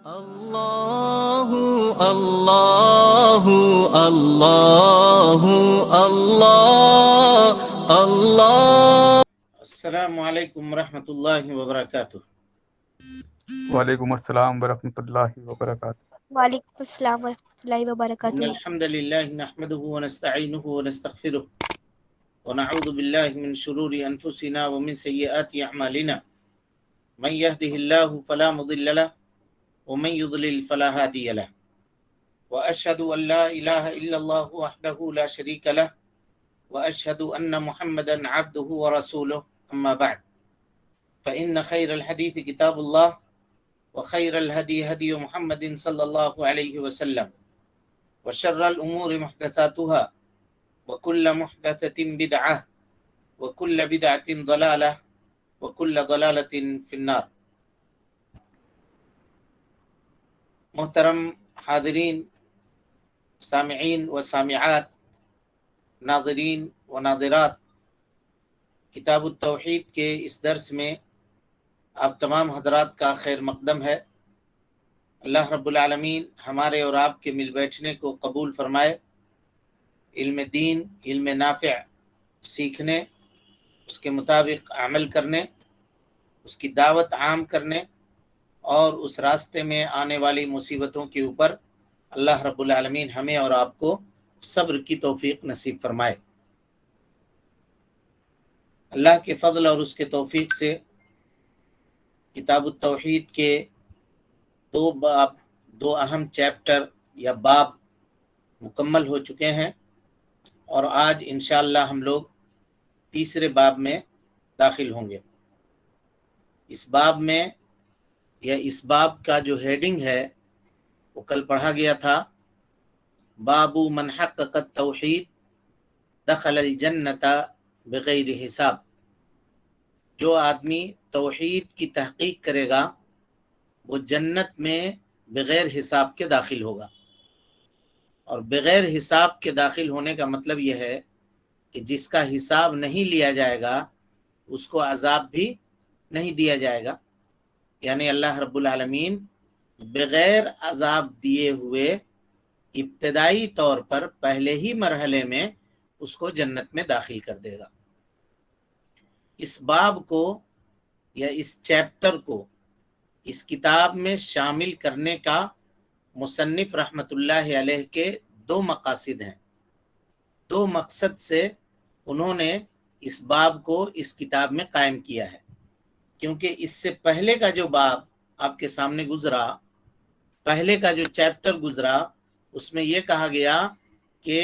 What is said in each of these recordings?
اللہ اللہ اللہ اللہ اللہ۔ السلام علیکم ورحمۃ اللہ وبرکاتہ۔ وعلیکم السلام ورحمۃ اللہ وبرکاتہ۔ وعلیکم السلام ورحمۃ اللہ ان وبرکاتہ۔ الحمد للہ نحمده ونستعینه ونستغفره ونعوذ باللہ من شرور انفسنا ومن سیئات اعمالنا، من يهده الله فلا مضل له ومن يضلل فلا هادي له، واشهد ان لا اله الا الله وحده لا شريك له، واشهد ان محمدا عبده ورسوله، اما بعد فان خير الحديث كتاب الله وخير الهدي هدي محمد صلى الله عليه وسلم، وشر الأمور محدثاتها وكل محدثة بدعة وكل بدعة ضلالة وكل ضلالة في النار۔ محترم حاضرین، سامعین و سامعات، ناظرین و ناظرات، کتاب التوحید کے اس درس میں آپ تمام حضرات کا خیر مقدم ہے۔ اللہ رب العالمین ہمارے اور آپ کے مل بیٹھنے کو قبول فرمائے، علم دین، علم نافع سیکھنے، اس کے مطابق عمل کرنے، اس کی دعوت عام کرنے اور اس راستے میں آنے والی مصیبتوں کے اوپر اللہ رب العالمین ہمیں اور آپ کو صبر کی توفیق نصیب فرمائے۔ اللہ کے فضل اور اس کے توفیق سے کتاب التوحید کے دو اہم چیپٹر یا باب مکمل ہو چکے ہیں، اور آج انشاءاللہ ہم لوگ تیسرے باب میں داخل ہوں گے۔ اس باب میں یا اس باب کا جو ہیڈنگ ہے وہ کل پڑھا گیا تھا، باب من حقق التوحید دخل الجنت بغیر حساب۔ جو آدمی توحید کی تحقیق کرے گا وہ جنت میں بغیر حساب کے داخل ہوگا، اور بغیر حساب کے داخل ہونے کا مطلب یہ ہے کہ جس کا حساب نہیں لیا جائے گا اس کو عذاب بھی نہیں دیا جائے گا، یعنی اللہ رب العالمین بغیر عذاب دیے ہوئے ابتدائی طور پر پہلے ہی مرحلے میں اس کو جنت میں داخل کر دے گا۔ اس باب کو یا اس چیپٹر کو اس کتاب میں شامل کرنے کا مصنف رحمۃ اللہ علیہ کے دو مقاصد ہیں۔ دو مقصد سے انہوں نے اس باب کو اس کتاب میں قائم کیا ہے، کیونکہ اس سے پہلے کا جو باب آپ کے سامنے گزرا، پہلے کا جو چیپٹر گزرا، اس میں یہ کہا گیا کہ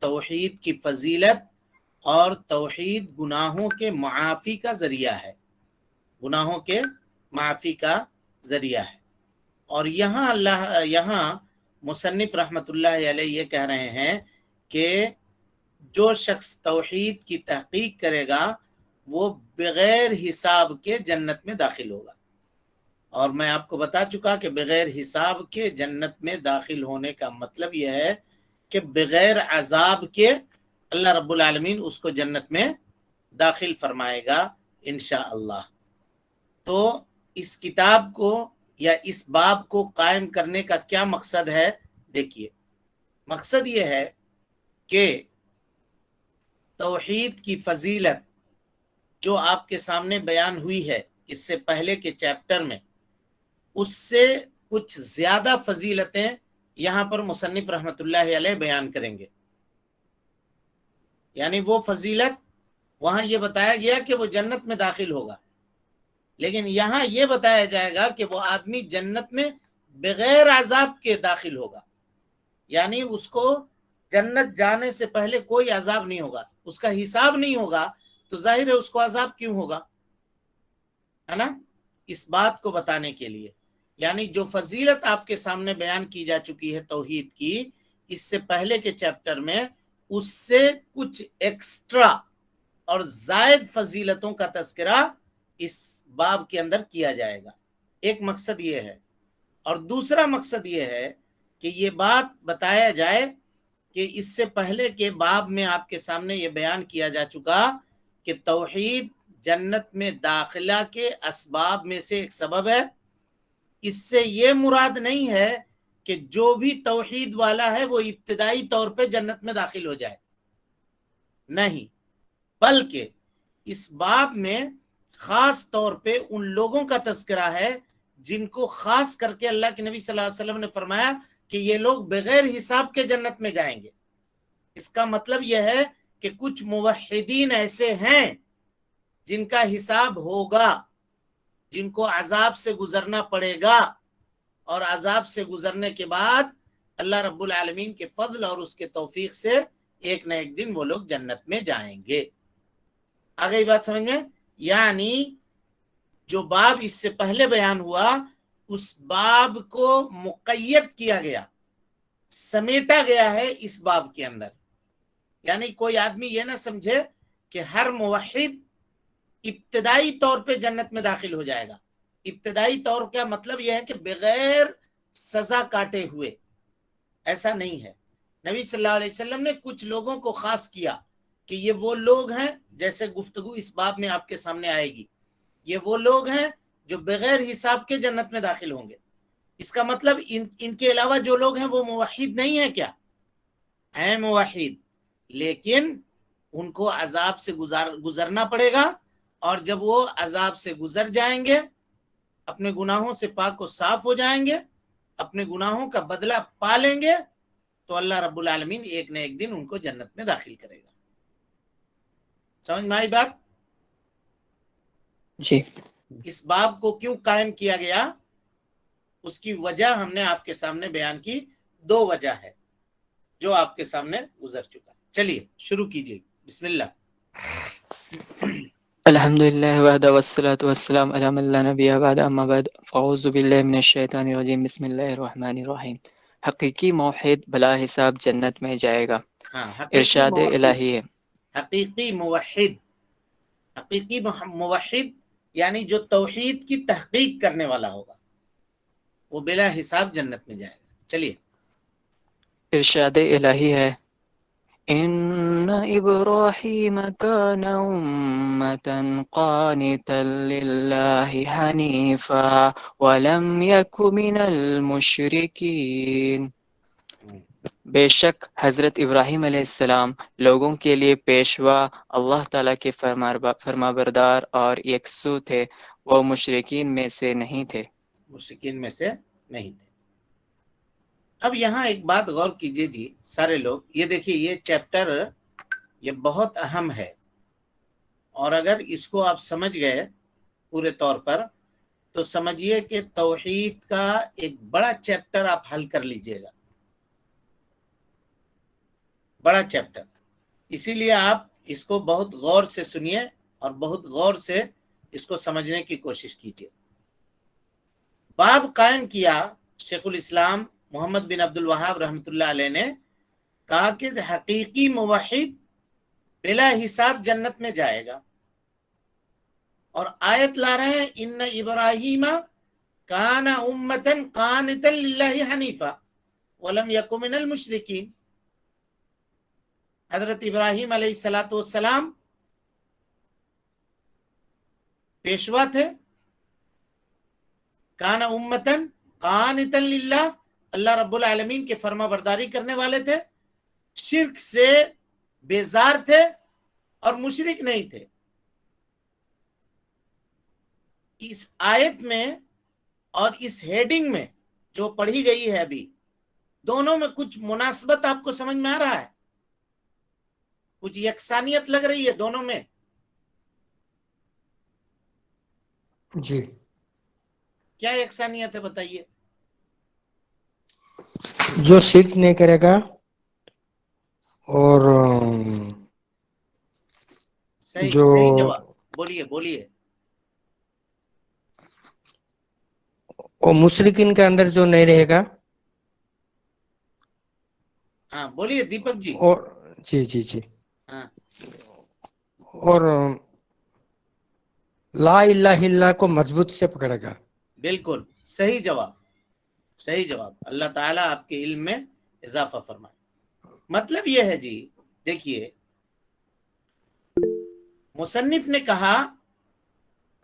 توحید کی فضیلت اور توحید گناہوں کے معافی کا ذریعہ ہے، گناہوں کے معافی کا ذریعہ ہے۔ اور یہاں مصنف رحمۃ اللہ علیہ یہ کہہ رہے ہیں کہ جو شخص توحید کی تحقیق کرے گا وہ بغیر حساب کے جنت میں داخل ہوگا، اور میں آپ کو بتا چکا کہ بغیر حساب کے جنت میں داخل ہونے کا مطلب یہ ہے کہ بغیر عذاب کے اللہ رب العالمین اس کو جنت میں داخل فرمائے گا انشاءاللہ۔ تو اس کتاب کو یا اس باب کو قائم کرنے کا کیا مقصد ہے؟ دیکھیے، مقصد یہ ہے کہ توحید کی فضیلت جو آپ کے سامنے بیان ہوئی ہے اس سے پہلے کے چیپٹر میں، اس سے کچھ زیادہ فضیلتیں یہاں پر مصنف رحمۃ اللہ علیہ بیان کریں گے۔ یعنی وہ فضیلت وہاں یہ بتایا گیا کہ وہ جنت میں داخل ہوگا، لیکن یہاں یہ بتایا جائے گا کہ وہ آدمی جنت میں بغیر عذاب کے داخل ہوگا، یعنی اس کو جنت جانے سے پہلے کوئی عذاب نہیں ہوگا، اس کا حساب نہیں ہوگا، تو ظاہر ہے اس کو عذاب کیوں ہوگا، ہے نا؟ اس بات کو بتانے کے لیے، یعنی جو فضیلت آپ کے سامنے بیان کی جا چکی ہے توحید کی اس سے پہلے کے چیپٹر میں، اس سے کچھ ایکسٹرا اور زائد فضیلتوں کا تذکرہ اس باب کے اندر کیا جائے گا۔ ایک مقصد یہ ہے، اور دوسرا مقصد یہ ہے کہ یہ بات بتایا جائے کہ اس سے پہلے کے باب میں آپ کے سامنے یہ بیان کیا جا چکا کہ توحید جنت میں داخلہ کے اسباب میں سے ایک سبب ہے، اس سے یہ مراد نہیں ہے کہ جو بھی توحید والا ہے وہ ابتدائی طور پہ جنت میں داخل ہو جائے، نہیں، بلکہ اس باب میں خاص طور پہ ان لوگوں کا تذکرہ ہے جن کو خاص کر کے اللہ کے نبی صلی اللہ علیہ وسلم نے فرمایا کہ یہ لوگ بغیر حساب کے جنت میں جائیں گے۔ اس کا مطلب یہ ہے کہ کچھ موحدین ایسے ہیں جن کا حساب ہوگا، جن کو عذاب سے گزرنا پڑے گا، اور عذاب سے گزرنے کے بعد اللہ رب العالمین کے فضل اور اس کے توفیق سے ایک نہ ایک دن وہ لوگ جنت میں جائیں گے۔ آ گئی بات سمجھ میں؟ یعنی جو باب اس سے پہلے بیان ہوا اس باب کو مقید کیا گیا، سمیٹا گیا ہے اس باب کے اندر۔ یعنی کوئی آدمی یہ نہ سمجھے کہ ہر موحد ابتدائی طور پہ جنت میں داخل ہو جائے گا۔ ابتدائی طور کا مطلب یہ ہے کہ بغیر سزا کاٹے ہوئے، ایسا نہیں ہے۔ نبی صلی اللہ علیہ وسلم نے کچھ لوگوں کو خاص کیا کہ یہ وہ لوگ ہیں، جیسے گفتگو اس باب میں آپ کے سامنے آئے گی، یہ وہ لوگ ہیں جو بغیر حساب کے جنت میں داخل ہوں گے۔ اس کا مطلب ان کے علاوہ جو لوگ ہیں وہ موحد نہیں ہیں، کیا ہیں؟ موحد، لیکن ان کو عذاب سے گزرنا پڑے گا، اور جب وہ عذاب سے گزر جائیں گے، اپنے گناہوں سے پاک و صاف ہو جائیں گے، اپنے گناہوں کا بدلہ پا لیں گے، تو اللہ رب العالمین ایک نہ ایک دن ان کو جنت میں داخل کرے گا۔ سمجھ میں آئی بات؟ جی اس باب کو کیوں قائم کیا گیا، اس کی وجہ ہم نے آپ کے سامنے بیان کی، دو وجہ ہے جو آپ کے سامنے گزر چکا۔ چلیے شروع کیجیے، بسم اللہ۔ الحمد للہ وحدہ والصلاة والسلام علی من لا نبی بعد، اما بعد، فاعوذ باللہ من الشیطان الرجیم، بسم اللہ الرحمن الرحیم۔ حقیقی موحد بلا حساب جنت میں جائے گا، ہاں، حقیقی ارشاد موحد، الہی ہے۔ حقیقی موحد، حقیقی موحد یعنی جو توحید کی تحقیق کرنے والا ہوگا وہ بلا حساب جنت میں جائے گا۔ چلیے، ارشاد الہی ہے، ان ابراہیم کان امتا قانتا للہ حنیفا ولم یک من المشرکین۔ بے شک حضرت ابراہیم علیہ السلام لوگوں کے لیے پیشوا، اللہ تعالیٰ کے فرمانبردار اور یکسو تھے، وہ مشرکین میں سے نہیں تھے۔ مشرکین میں سے نہیں تھے۔ اب یہاں ایک بات غور کیجئے جی سارے لوگ، یہ دیکھیے یہ چیپٹر یہ بہت اہم ہے، اور اگر اس کو آپ سمجھ گئے پورے طور پر تو سمجھیے کہ توحید کا ایک بڑا چیپٹر آپ حل کر لیجئے گا، بڑا چیپٹر۔ اسی لیے آپ اس کو بہت غور سے سنیے اور بہت غور سے اس کو سمجھنے کی کوشش کیجئے۔ باب قائم کیا شیخ الاسلام محمد بن عبد الوہاب رحمۃ اللہ علیہ نے، کہا کہ حقیقی موحد بلا حساب جنت میں جائے گا، اور آیت لا رہے ہیں ان ابراہیم کان امتا قانتا للہ حنیفا ولم یک من المشرکین۔ حضرت ابراہیم علیہ السلام پیشوا تھے، کان امتا قانتا للہ، اللہ رب العالمین کے فرما برداری کرنے والے تھے، شرک سے بیزار تھے اور مشرک نہیں تھے۔ اس آیت میں اور اس ہیڈنگ میں جو پڑھی گئی ہے ابھی، دونوں میں کچھ مناسبت آپ کو سمجھ میں آ رہا ہے؟ کچھ یکسانیت لگ رہی ہے دونوں میں؟ جی، کیا یکسانیت ہے بتائیے؟ جو شرک نہیں کرے گا اور جو صحیح جواب، بولیے۔ وہ مشرکین کے اندر جو نہیں رہے گا، ہاں بولیے دیپک جی۔ اور جی ہاں، اور لا الہ الا اللہ کو مضبوط سے پکڑے گا۔ بالکل صحیح جواب۔ اللہ تعالیٰ آپ کے علم میں اضافہ فرمائے۔ مطلب یہ ہے جی، دیکھیے مصنف نے کہا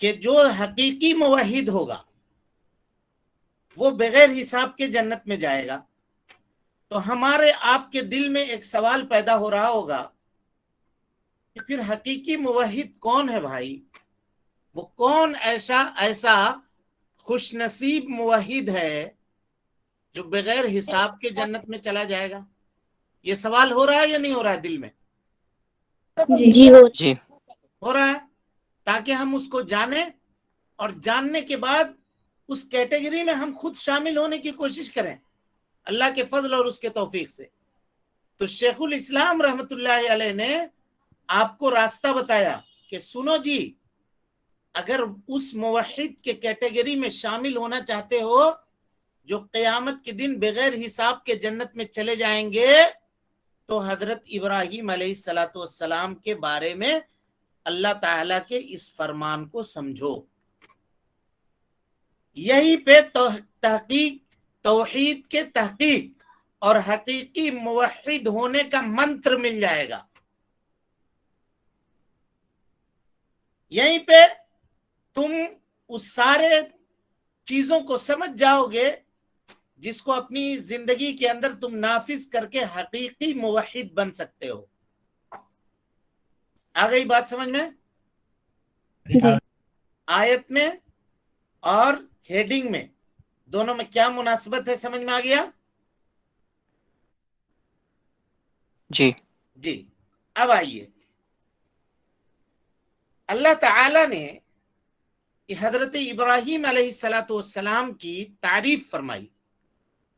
کہ جو حقیقی موحد ہوگا وہ بغیر حساب کے جنت میں جائے گا. تو ہمارے آپ کے دل میں ایک سوال پیدا ہو رہا ہوگا کہ پھر حقیقی موحد کون ہے بھائی؟ وہ کون ایسا خوش نصیب موحد ہے جو بغیر حساب کے جنت میں چلا جائے گا؟ یہ سوال ہو رہا ہے یا نہیں ہو رہا ہے دل میں؟ جی ہو جی ہو رہا ہے. تاکہ ہم اس کو جانیں اور جاننے کے بعد اس کیٹیگری میں ہم خود شامل ہونے کی کوشش کریں اللہ کے فضل اور اس کے توفیق سے. تو شیخ الاسلام رحمت اللہ علیہ نے آپ کو راستہ بتایا کہ سنو جی، اگر اس موحد کے کیٹیگری میں شامل ہونا چاہتے ہو جو قیامت کے دن بغیر حساب کے جنت میں چلے جائیں گے، تو حضرت ابراہیم علیہ السلام کے بارے میں اللہ تعالیٰ کے اس فرمان کو سمجھو. یہی پہ توحید کے تحقیق اور حقیقی موحد ہونے کا منتر مل جائے گا. یہیں پہ تم اس سارے چیزوں کو سمجھ جاؤ گے جس کو اپنی زندگی کے اندر تم نافذ کر کے حقیقی موحد بن سکتے ہو. آ گئی بات سمجھ میں؟ آیت میں اور ہیڈنگ میں دونوں میں کیا مناسبت ہے، سمجھ میں آ گیا؟ جی جی. اب آئیے، اللہ تعالی نے حضرت ابراہیم علیہ السلام کی تعریف فرمائی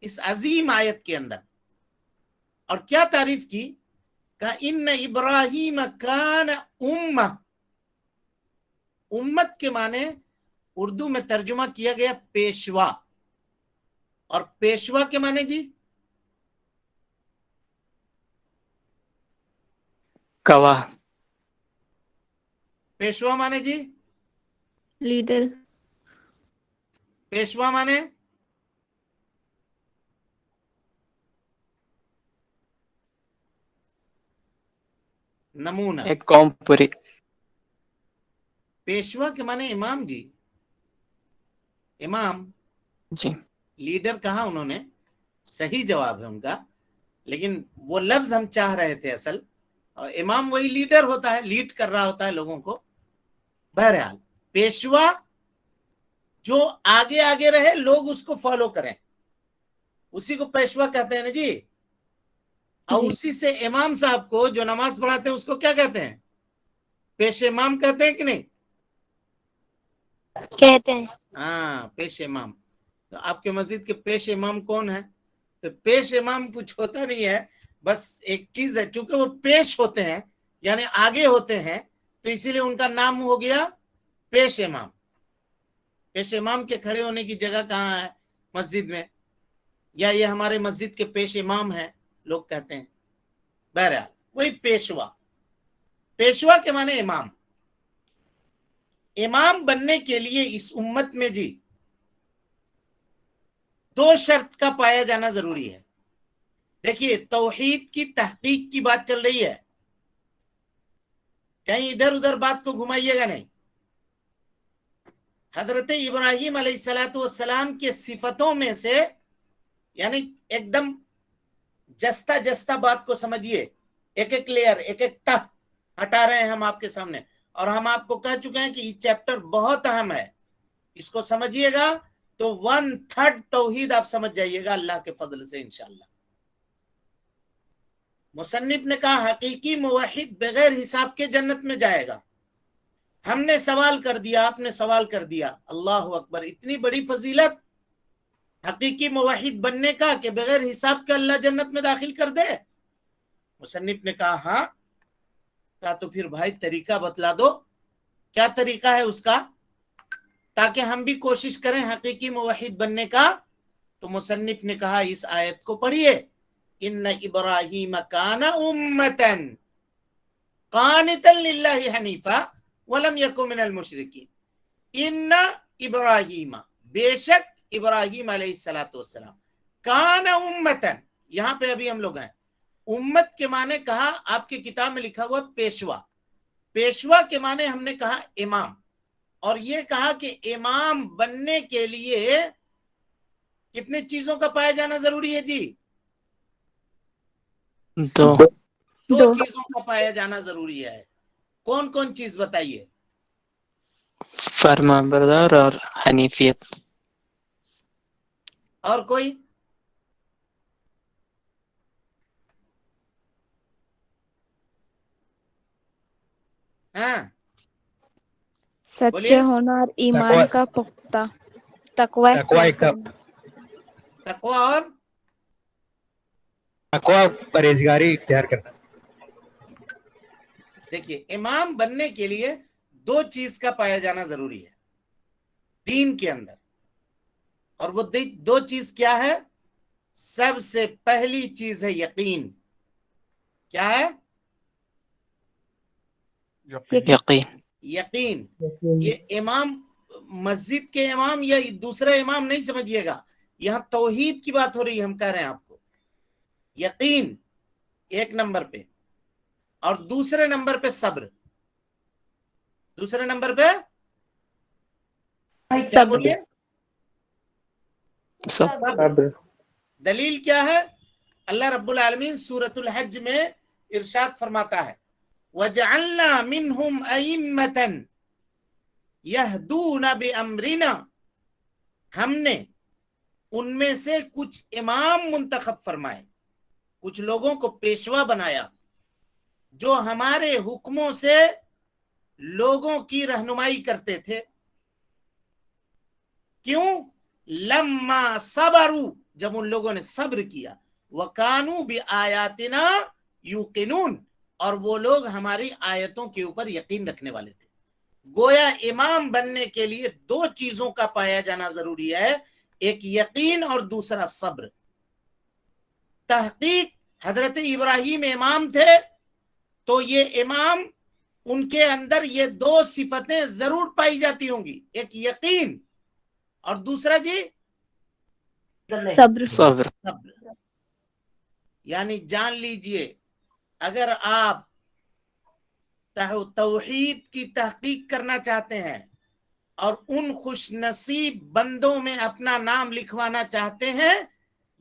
اس عظیم آیت کے اندر. اور کیا تعریف کی؟ کہا ان ابراہیم کان امہ. امت کے معنی اردو میں ترجمہ کیا گیا پیشوا. اور پیشوا کے معنی جی گواہ. پیشوا معنی جی لیڈر. پیشوا معنی نمونہ. ایک قوم پوری. پیشوا کے معنی امام جی، امام. جی لیڈر کہا انہوں نے، صحیح جواب ہے ان کا، لیکن وہ لفظ ہم چاہ رہے تھے اصل. اور امام وہی لیڈر ہوتا ہے، لیڈ کر رہا ہوتا ہے لوگوں کو. بہرحال پیشوا جو آگے آگے رہے، لوگ اس کو فالو کریں، اسی کو پیشوا کہتے ہیں نا جی. اور اسی سے امام صاحب کو جو نماز پڑھاتے ہیں اس کو کیا کہتے ہیں؟ پیش امام کہتے ہیں کہ نہیں؟ کہتے ہیں. ہاں، پیش امام. تو آپ کے مسجد کے پیش امام کون ہے؟ تو پیش امام کچھ ہوتا نہیں ہے، بس ایک چیز ہے، چونکہ وہ پیش ہوتے ہیں یعنی آگے ہوتے ہیں، تو اسی لیے ان کا نام ہو گیا پیش امام. پیش امام کے کھڑے ہونے کی جگہ کہاں ہے مسجد میں؟ یا یہ ہمارے مسجد کے پیش امام ہیں لوگ کہتے ہیں. بہرحال وہی پیشوا. پیشوا کے معنی امام. امام بننے کے لیے اس امت میں جی 2 شرط کا پایا جانا ضروری ہے. دیکھیے، توحید کی تحقیق کی بات چل رہی ہے، کہیں ادھر ادھر بات کو گھمائیے گا نہیں. حضرت ابراہیم علیہ السلام کے صفتوں میں سے، یعنی ایک دم جستا جستا بات کو سمجھیے، ایک ایک لیئر، ایک ایک تہ ہٹا رہے ہیں ہم آپ کے سامنے. اور ہم آپ کو کہہ چکے ہیں کہ یہ چیپٹر بہت اہم ہے، اس کو سمجھیے گا تو 1/3 توحید آپ سمجھ جائیے گا اللہ کے فضل سے انشاءاللہ. مصنف نے کہا حقیقی موحد بغیر حساب کے جنت میں جائے گا. ہم نے سوال کر دیا، آپ نے سوال کر دیا، اللہ اکبر، اتنی بڑی فضیلت حقیقی موحد بننے کا کہ بغیر حساب کے اللہ جنت میں داخل کر دے. مصنف نے کہا ہاں. کہا تو پھر بھائی طریقہ بتلا دو، کیا طریقہ ہے اس کا، تاکہ ہم بھی کوشش کریں حقیقی موحد بننے کا. تو مصنف نے کہا اس آیت کو پڑھیے، ان ابراہیم کان امتا قانتا للہ حنیفا ولم یکن من المشرکین. ان ابراہیم، بے شک ابراہیم علیہ السلام، کان امتا، یہاں پہ ابھی ہم لوگ ہیں. امت کے معنی کہا، آپ کی کتاب میں لکھا ہوا پیشوا. پیشوا کے معنی ہم نے کہا امام. اور یہ کہا کہ امام بننے کے لیے کتنے چیزوں کا پایا جانا ضروری ہے جی؟ دو دو چیزوں کا پایا جانا ضروری ہے. کون کون چیز بتائیے؟ فرما بردار اور حنیفیت. اور کوئی؟ ہاں سچے بولیے. ہونا اور ایمان کا پختہ تقوی اختیار کرنا. تقوی اور پرہیزگاری اختیار کرنا. دیکھیے، امام بننے کے لیے دو چیز کا پایا جانا ضروری ہے دین کے اندر. اور وہ دو چیز کیا ہے؟ سب سے پہلی چیز ہے یقین. کیا ہے؟ یقین. یقین. یہ امام مسجد کے امام یا دوسرا امام نہیں سمجھیے گا، یہاں توحید کی بات ہو رہی ہے. ہم کہہ رہے ہیں آپ کو یقین ایک نمبر پہ، اور دوسرے نمبر پہ صبر. دوسرے نمبر پہ کیا بولیے؟ صبر. دلیل کیا ہے؟ اللہ رب العالمین سورۃ الحج میں ارشاد فرماتا ہے وَجَعَلْنَا مِنْهُمْ أَئِمَّةً يَهْدُونَ بِأَمْرِنَا. ہم نے ان میں سے کچھ امام منتخب فرمائے، کچھ لوگوں کو پیشوا بنایا جو ہمارے حکموں سے لوگوں کی رہنمائی کرتے تھے. کیوں؟ لما صبروا، جب ان لوگوں نے صبر کیا. وَكَانُوا بِآيَاتِنَا يُوقِنُونَ، اور وہ لوگ ہماری آیتوں کے اوپر یقین رکھنے والے تھے. گویا امام بننے کے لیے دو چیزوں کا پایا جانا ضروری ہے، ایک یقین اور دوسرا صبر. تحقیق حضرت ابراہیم امام تھے تو یہ امام، ان کے اندر یہ دو صفتیں ضرور پائی جاتی ہوں گی، ایک یقین اور دوسرا جی صبر. صبر. یعنی جان لیجئے، اگر آپ توحید کی تحقیق کرنا چاہتے ہیں اور ان خوش نصیب بندوں میں اپنا نام لکھوانا چاہتے ہیں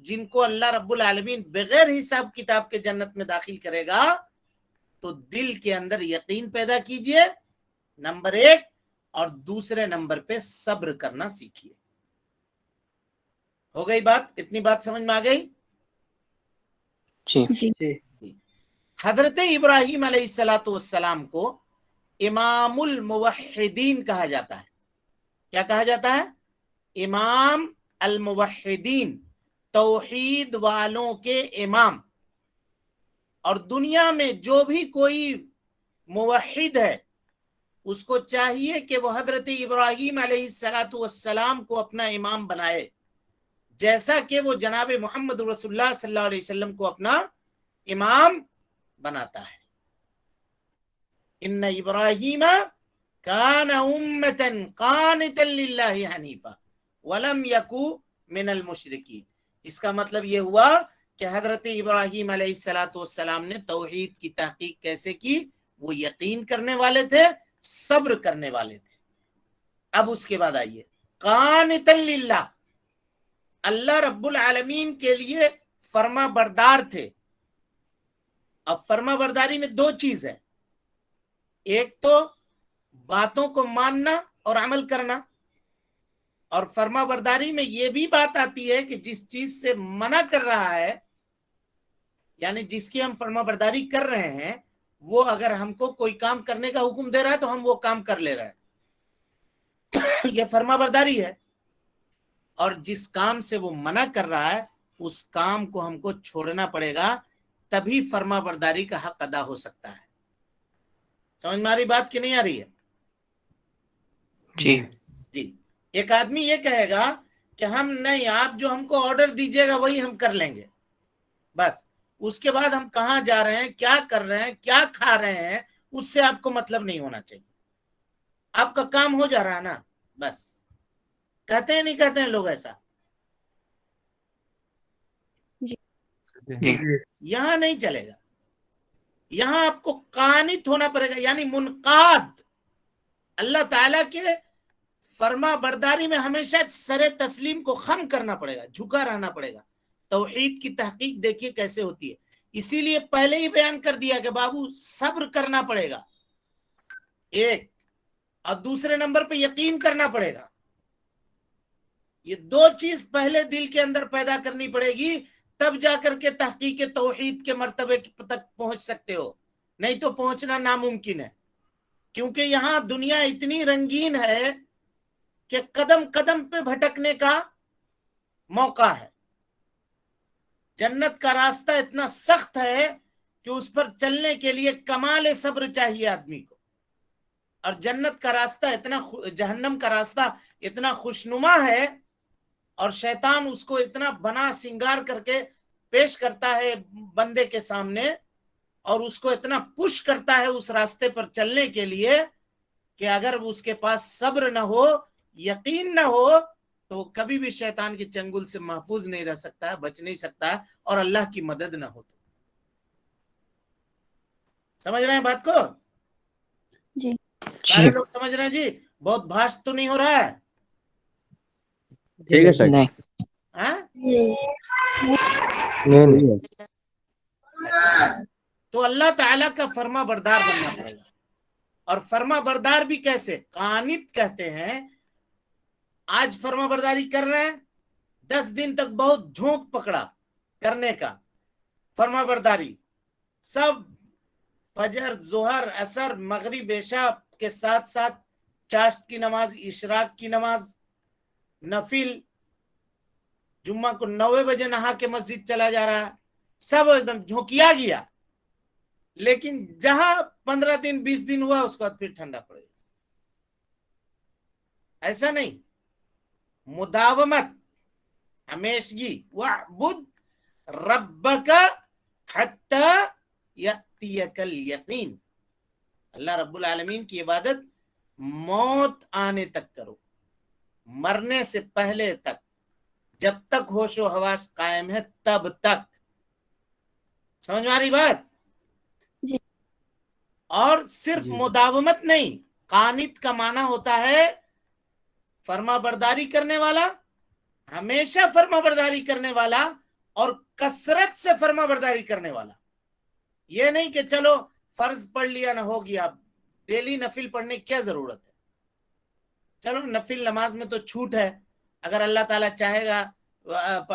جن کو اللہ رب العالمین بغیر حساب کتاب کے جنت میں داخل کرے گا، تو دل کے اندر یقین پیدا کیجئے نمبر ایک، اور دوسرے نمبر پہ صبر کرنا سیکھیے. ہو گئی بات؟ اتنی بات سمجھ میں آ گئی؟ جی. حضرت ابراہیم علیہ السلام کو امام الموحدین کہا جاتا ہے. کیا کہا جاتا ہے؟ امام الموحدین، توحید والوں کے امام. اور دنیا میں جو بھی کوئی موحد ہے اس کو چاہیے کہ وہ حضرت ابراہیم علیہ السلام کو اپنا امام بنائے، جیسا کہ وہ جناب محمد رسول اللہ صلی اللہ علیہ وسلم کو اپنا امام بناتا ہے. ان ابراہیم کان امۃ قانتا للہ حنیفا ولم یکو من المشرکین. اس کا مطلب یہ ہوا کہ حضرت ابراہیم علیہ السلام نے توحید کی تحقیق کیسے کی؟ وہ یقین کرنے والے تھے، صبر کرنے والے تھے. اب اس کے بعد آئیے، قانتا للہ، اللہ رب العالمین کے لیے فرما بردار تھے. اب فرما برداری میں دو چیز ہے، ایک تو باتوں کو ماننا اور عمل کرنا، اور فرما برداری میں یہ بھی بات آتی ہے کہ جس چیز سے منع کر رہا ہے، یعنی جس کی ہم فرما برداری کر رہے ہیں، وہ اگر ہم کو کوئی کام کرنے کا حکم دے رہا ہے تو ہم وہ کام کر لے رہے ہیں. یہ فرما برداری ہے. اور جس کام سے وہ منع کر رہا ہے اس کام کو ہم کو چھوڑنا پڑے گا، تبھی فرما برداری کا حق ادا ہو سکتا ہے. سمجھ میں آ رہی بات کہ نہیں آ رہی ہے؟ جی. ایک آدمی یہ کہے گا کہ ہم نہیں، آپ جو ہم کو آرڈر دیجئے گا وہی ہم کر لیں گے، بس اس کے بعد ہم کہاں جا رہے ہیں، کیا کر رہے ہیں، کیا کھا رہے ہیں، اس سے آپ کو مطلب نہیں ہونا چاہیے. آپ کا کام ہو جا رہا ہے نا، بس. کہتے ہیں نہیں کہتے ہیں لوگ ایسا؟ یہاں نہیں چلے گا. یہاں آپ کو قانت ہونا پڑے گا، یعنی منقاد اللہ تعالیٰ کے فرما برداری میں ہمیشہ سر تسلیم کو خم کرنا پڑے گا, جھکا رہنا پڑے گا. توحید کی تحقیق دیکھیے کیسے ہوتی ہے. اسی لیے پہلے ہی بیان کر دیا کہ بابو صبر کرنا پڑے گا ایک, اور دوسرے نمبر پہ یقین کرنا پڑے گا. یہ دو چیز پہلے دل کے اندر پیدا کرنی پڑے گی, تب جا کر کے تحقیق توحید کے مرتبے تک پہنچ سکتے ہو, نہیں تو پہنچنا ناممکن ہے. کیونکہ یہاں دنیا اتنی رنگین ہے کہ قدم قدم پہ بھٹکنے کا موقع ہے. جنت کا راستہ اتنا سخت ہے کہ اس پر چلنے کے لیے کمال صبر چاہیے آدمی کو, اور جنت کا راستہ جہنم کا راستہ اتنا خوشنما ہے, اور شیطان اس کو اتنا بنا سنگار کر کے پیش کرتا ہے بندے کے سامنے, اور اس کو اتنا پش کرتا ہے اس راستے پر چلنے کے لیے کہ اگر اس کے پاس صبر نہ ہو, یقین نہ ہو, تو کبھی بھی شیطان کی چنگل سے محفوظ نہیں رہ سکتا ہے, بچ نہیں سکتا ہے, اور اللہ کی مدد نہ ہو تو. سمجھ رہے ہیں بات کو؟ جی سارے لوگ سمجھ رہے ہیں جی؟ بہت بھاشت تو نہیں ہو رہا ہے؟ ٹھیک ہے نہیں. ہاں؟ نہیں تو اللہ تعالیٰ کا فرما بردار بننا پڑے گا. اور فرما بردار بھی کیسے؟ قانت کہتے ہیں. آج فرما برداری کر رہے ہیں, 10 دن تک بہت جھونک پکڑا کرنے کا فرما برداری, سب فجر ظہر عصر مغرب عشاء کے ساتھ ساتھ چاشت کی نماز, اشراق کی نماز, نفل, جمعہ کو 9 بجے نہا کے مسجد چلا جا رہا ہے, سب ایک دم جھونکیا گیا. لیکن جہاں 15 دن 20 دن ہوا اس کے بعد پھر ٹھنڈا پڑے گا. ایسا نہیں, مداومت, ہمیشگی. وَاعْبُدْ رَبَّكَ حَتَّى يَأْتِيَكَ الْيَقِينَ. اللہ رب العالمین کی عبادت موت آنے تک کرو, مرنے سے پہلے تک, جب تک ہوش و حواس قائم ہے تب تک. سمجھ میں آ رہی بات؟ جی. اور صرف مداومت نہیں, قانت کا معنی ہوتا ہے فرما برداری کرنے والا, ہمیشہ فرما برداری کرنے والا, اور کثرت سے فرما برداری کرنے والا. یہ نہیں کہ چلو فرض پڑھ لیا نہ ہو گیا, ڈیلی نفل پڑھنے کی کیا ضرورت ہے؟ چلو نفل نماز میں تو چھوٹ ہے, اگر اللہ تعالیٰ چاہے گا,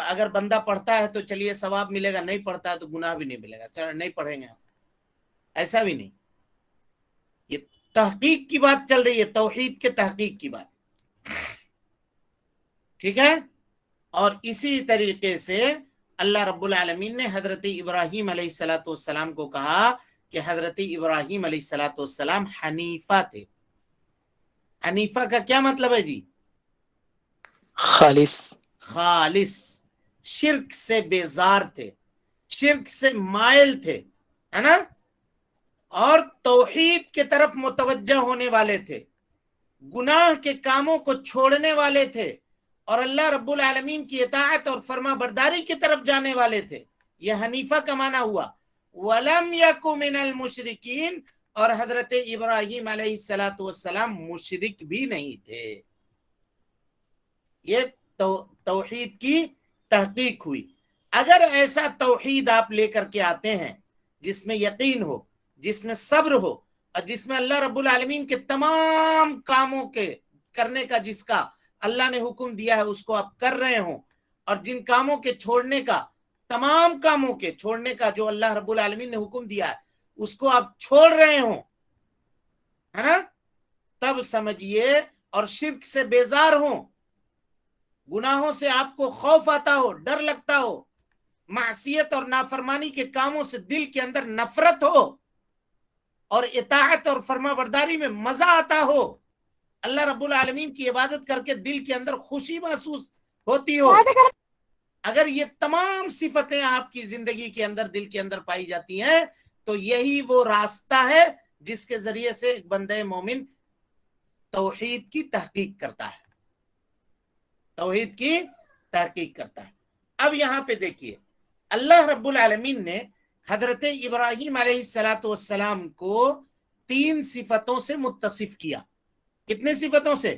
اگر بندہ پڑھتا ہے تو چلیے ثواب ملے گا, نہیں پڑھتا ہے تو گناہ بھی نہیں ملے گا, چلو نہیں پڑھیں گے ہم. ایسا بھی نہیں. یہ تحقیق کی بات چل رہی ہے, توحید کے تحقیق کی بات. ٹھیک ہے؟ اور اسی طریقے سے اللہ رب العالمین نے حضرت ابراہیم علیہ السلام کو کہا کہ حضرت ابراہیم علیہ السلام حنیفہ تھے. حنیفہ کا کیا مطلب ہے جی؟ خالص, شرک سے بیزار تھے, شرک سے مائل تھے, ہے نا, اور توحید کے طرف متوجہ ہونے والے تھے, گناہ کے کاموں کو چھوڑنے والے تھے, اور اللہ رب العالمین کی اطاعت اور فرما برداری کی طرف جانے والے تھے. یہ حنیفہ کا معنی ہوا. وَلَمْ يَكُ مِنَ الْمُشْرِكِينَ, اور حضرت ابراہیم علیہ السلام مشرک بھی نہیں تھے. یہ توحید کی تحقیق ہوئی. اگر ایسا توحید آپ لے کر کے آتے ہیں جس میں یقین ہو, جس میں صبر ہو, اور جس میں اللہ رب العالمین کے تمام کاموں کے کرنے کا جس کا اللہ نے حکم دیا ہے اس کو آپ کر رہے ہوں, اور جن کاموں کے چھوڑنے کا, تمام کاموں کے چھوڑنے کا جو اللہ رب العالمین نے حکم دیا ہے اس کو آپ چھوڑ رہے ہوں, ہے نا, تب سمجھیے, اور شرک سے بیزار ہوں, گناہوں سے آپ کو خوف آتا ہو, ڈر لگتا ہو, معصیت اور نافرمانی کے کاموں سے دل کے اندر نفرت ہو, اور اطاعت اور فرما برداری میں مزہ آتا ہو, اللہ رب العالمین کی عبادت کر کے دل کے اندر خوشی محسوس ہوتی ہو, اگر یہ تمام صفتیں آپ کی زندگی کے اندر دل کے اندر پائی جاتی ہیں, تو یہی وہ راستہ ہے جس کے ذریعے سے ایک بندہ مومن توحید کی تحقیق کرتا ہے, توحید کی تحقیق کرتا ہے. اب یہاں پہ دیکھیے, اللہ رب العالمین نے حضرت ابراہیم علیہ السلام کو 3 صفتوں سے متصف کیا. کتنے صفتوں سے؟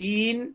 3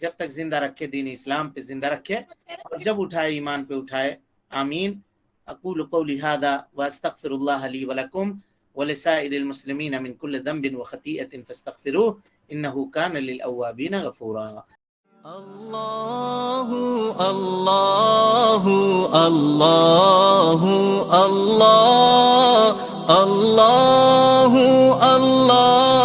جب تک زندہ رکھے، دین اسلام پہ زندہ رکھے، اور جب اٹھائے ایمان پہ اٹھائے. آمین. اقول قولی هذا واستغفر الله لي ولكم ولسائر المسلمين من كل ذنب وخطيئة فاستغفروه انه كان للأوابين غفورا. الله الله الله الله الله الله